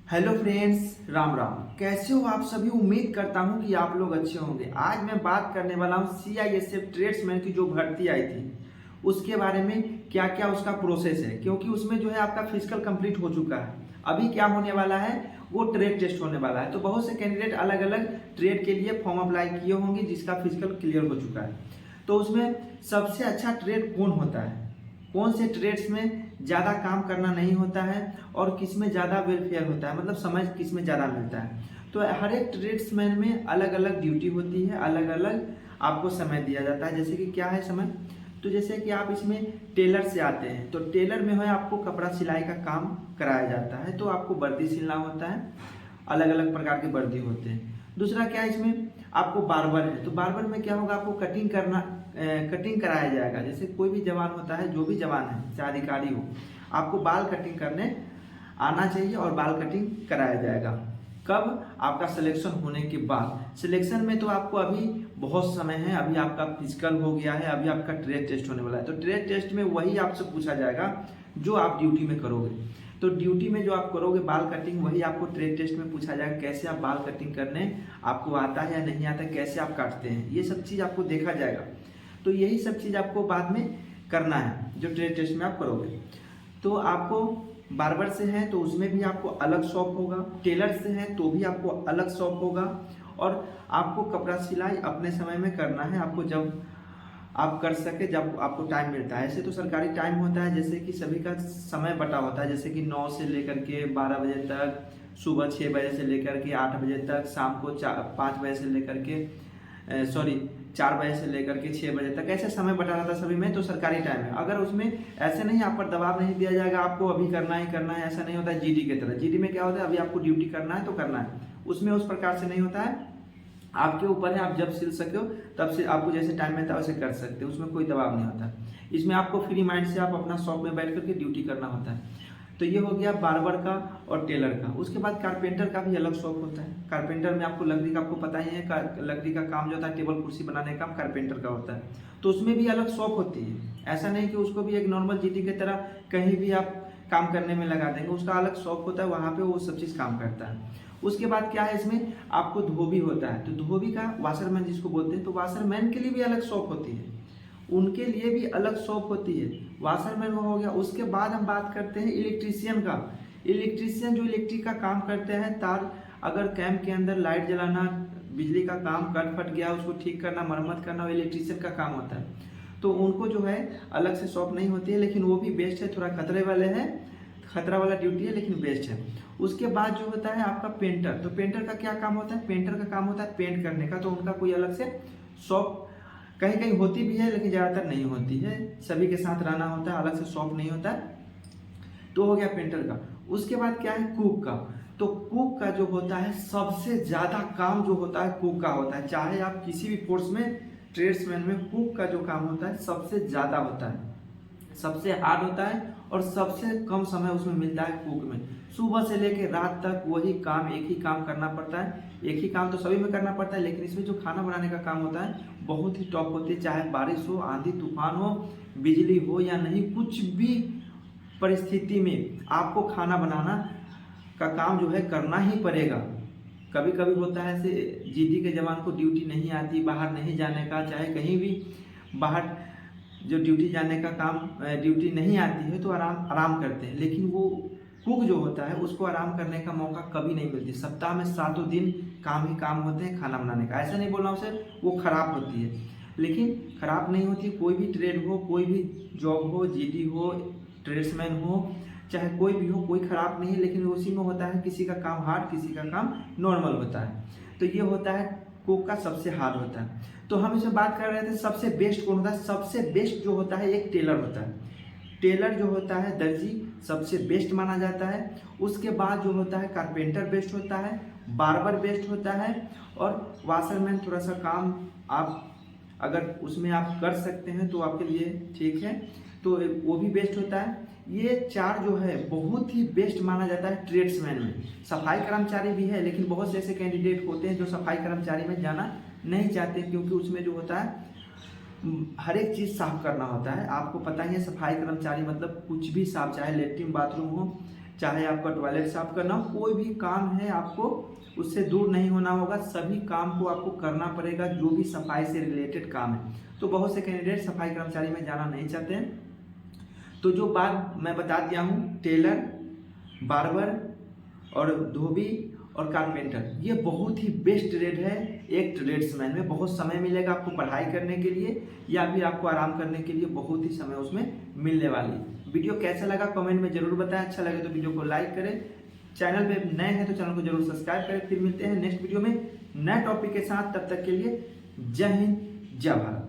Hello friends, Ram Ram. कैसे हो आप सभी? उम्मीद करता हूं कि आप लोग अच्छे होंगे। आज मैं बात करने वाला हूं CISF ट्रेड्समैन की जो भर्ती आई थी उसके बारे में, क्या क्या उसका प्रोसेस है। क्योंकि उसमें जो है आपका फिजिकल कंप्लीट हो चुका है। अभी क्या होने वाला है, वो ट्रेड टेस्ट होने वाला है। तो बहुत से कैंडिडेट अलग अलग ट्रेड के लिए फॉर्म अप्लाई किए होंगे जिसका फिजिकल क्लियर हो चुका है। तो उसमें सबसे अच्छा ट्रेड कौन होता है, कौन से ट्रेड्स में ज़्यादा काम करना नहीं होता है और किस में ज़्यादा वेलफेयर होता है, मतलब समय किस में ज़्यादा मिलता है। तो हर एक ट्रेड्समैन में अलग अलग ड्यूटी होती है, अलग अलग आपको समय दिया जाता है। जैसे कि क्या है समय, तो जैसे कि आप इसमें टेलर से आते हैं तो टेलर में है आपको कपड़ा सिलाई का काम कराया जाता है। तो आपको वर्दी सिलना होता है, अलग अलग प्रकार के वर्दी होते हैं। दूसरा क्या है, इसमें आपको बार्बर है। तो बार्बर में क्या होगा, आपको कटिंग कराया जाएगा। जैसे कोई भी जवान होता है, जो भी जवान है चाहे अधिकारी हो, आपको बाल कटिंग करने आना चाहिए और बाल कटिंग कराया जाएगा। कब? आपका सिलेक्शन होने के बाद। सिलेक्शन में तो आपको अभी बहुत समय है, अभी आपका फिजिकल हो गया है, अभी आपका ट्रेड टेस्ट होने वाला है। तो ट्रेड टेस्ट में वही आपसे पूछा जाएगा जो आप ड्यूटी में करोगे। तो ड्यूटी में जो आप करोगे बाल कटिंग, वही आपको ट्रेड टेस्ट में पूछा जाएगा। कैसे आप बाल कटिंग करने आपको आता है या नहीं आता है, कैसे आप काटते हैं, ये सब चीज़ आपको देखा जाएगा। तो यही सब चीज़ आपको बाद में करना है जो ट्रेड टेस्ट में आप करोगे। तो आपको बार्बर से है तो उसमें भी आपको अलग शॉप होगा, टेलर से है तो भी आपको अलग शॉप होगा। और आपको कपड़ा सिलाई अपने समय में करना है, आपको जब आप कर सके, जब आपको टाइम मिलता है। ऐसे तो सरकारी टाइम होता है, जैसे कि सभी का समय बटा होता है। जैसे कि 9 से लेकर के 12 बजे तक, सुबह 6 बजे से लेकर के 8 बजे तक, शाम को 5 बजे से लेकर के 4 बजे से लेकर के 6 बजे तक, ऐसे समय बटा रहता है सभी में। तो सरकारी टाइम है। अगर उसमें ऐसे नहीं, आप पर दबाव नहीं दिया जाएगा आपको अभी करना ही करना है, ऐसा नहीं होता है GD की तरह। GD में क्या होता है, अभी आपको ड्यूटी करना है तो करना है, उसमें उस प्रकार से नहीं होता है। आपके ऊपर है, आप जब सिल सके हो तब से आपको जैसे टाइम मिलता है वैसे कर सकते हो, उसमें कोई दबाव नहीं होता। इसमें आपको फ्री माइंड से आप अपना शॉप में बैठ करके ड्यूटी करना होता है। तो ये हो गया बार्बर का और टेलर का। उसके बाद कारपेंटर का भी अलग शॉप होता है। कारपेंटर में आपको लकड़ी का, आपको पता ही है, लकड़ी का काम जो होता है, टेबल कुर्सी बनाने का काम कारपेंटर का होता है। तो उसमें भी अलग शॉप होती है। ऐसा नहीं कि उसको भी एक नॉर्मल GD की तरह कहीं भी आप काम करने में लगा देंगे, उसका अलग शॉप होता है, वहाँ पे वो सब चीज़ काम करता है। उसके बाद क्या है, इसमें आपको धोबी होता है। तो धोबी का, वाशरमैन जिसको बोलते हैं, तो वाशरमैन के लिए भी अलग शॉप होती है, उनके लिए भी अलग शॉप होती है। वाशरमैन वो हो गया। उसके बाद हम बात करते हैं इलेक्ट्रीशियन का। इलेक्ट्रीशियन जो इलेक्ट्रिक का काम करते हैं, तार अगर कैंप के अंदर लाइट जलाना, बिजली का काम कट फट गया उसको ठीक करना, मरम्मत करना, वो इलेक्ट्रीशियन का काम होता है। तो उनको जो है अलग से शॉप नहीं होती है, लेकिन वो भी बेस्ट है। थोड़ा खतरे वाले हैं, खतरा वाला ड्यूटी है, लेकिन बेस्ट है। उसके बाद जो होता है आपका पेंटर। तो पेंटर का क्या काम होता है, पेंटर का काम होता है पेंट करने का। तो उनका कोई अलग से शॉप कहीं कहीं होती भी है, लेकिन ज़्यादातर नहीं होती है, सभी के साथ रहना होता है, अलग से शॉप नहीं होता है। तो हो गया पेंटर का। उसके बाद क्या है, कुक का। तो कुक का जो होता है, सबसे ज़्यादा काम जो होता है कुक का होता है। चाहे आप किसी भी फोर्स में, ट्रेड्समैन में कुक का जो काम होता है सबसे ज़्यादा होता है, सबसे हार्ड होता है और सबसे कम समय उसमें मिलता है कुक में। सुबह से लेकर रात तक वही काम, एक ही काम करना पड़ता है। एक ही काम तो सभी में करना पड़ता है, लेकिन इसमें जो खाना बनाने का काम होता है बहुत ही टॉप होती है। चाहे बारिश हो, आंधी तूफान हो, बिजली हो या नहीं, कुछ भी परिस्थिति में आपको खाना बनाना का काम जो है करना ही पड़ेगा। कभी कभी होता है ऐसे GD के जवान को ड्यूटी नहीं आती, बाहर नहीं जाने का, चाहे कहीं भी बाहर जो ड्यूटी जाने का काम, ड्यूटी नहीं आती है तो आराम करते हैं। लेकिन वो कुक जो होता है उसको आराम करने का मौका कभी नहीं मिलती। सप्ताह में 7 दिन काम ही काम होते हैं खाना बनाने का। ऐसा नहीं बोल रहा हूँ सर वो खराब होती है, लेकिन खराब नहीं होती। कोई भी ट्रेड हो, कोई भी जॉब हो, GD हो, ट्रेड्समैन हो, चाहे कोई भी हो, कोई खराब नहीं है। लेकिन उसी में होता है किसी का काम हार्ड, किसी का काम नॉर्मल होता है। तो ये होता है कुक का सबसे हार्ड होता है। तो हम इसमें बात कर रहे थे सबसे बेस्ट कौन होता है। सबसे बेस्ट जो होता है एक टेलर होता है। टेलर जो होता है, दर्जी, सबसे बेस्ट माना जाता है। उसके बाद जो होता है कारपेंटर बेस्ट होता है, बार्बर बेस्ट होता है, और वाशरमैन थोड़ा सा काम आप अगर उसमें आप कर सकते हैं तो आपके लिए ठीक है, तो वो भी बेस्ट होता है। ये 4 जो है बहुत ही बेस्ट माना जाता है ट्रेड्समैन में। सफाई कर्मचारी भी है, लेकिन बहुत से ऐसे कैंडिडेट होते हैं जो सफाई कर्मचारी में जाना नहीं चाहते, क्योंकि उसमें जो होता है हर एक चीज़ साफ करना होता है। आपको पता ही है सफाई कर्मचारी मतलब कुछ भी साफ, चाहे लेटरिन बाथरूम हो, चाहे आपका टॉयलेट साफ करना हो, कोई भी काम है आपको उससे दूर नहीं होना होगा। सभी काम को आपको करना पड़ेगा जो भी सफाई से रिलेटेड काम है। तो बहुत से कैंडिडेट सफाई कर्मचारी में जाना नहीं चाहते हैं। तो जो बात मैं बता दिया हूँ, टेलर, बार्बर और धोबी और कारपेंटर, ये बहुत ही बेस्ट ट्रेड है। एक ट्रेड्समैन में बहुत समय मिलेगा आपको पढ़ाई करने के लिए या फिर आपको आराम करने के लिए, बहुत ही समय उसमें मिलने वाली है। वीडियो कैसा लगा कमेंट में जरूर बताएं। अच्छा लगे तो वीडियो को लाइक करें, चैनल पे नए हैं तो चैनल को जरूर सब्सक्राइब करें। फिर मिलते हैं नेक्स्ट वीडियो में नए टॉपिक के साथ। तब तक के लिए जय हिंद, जय भारत।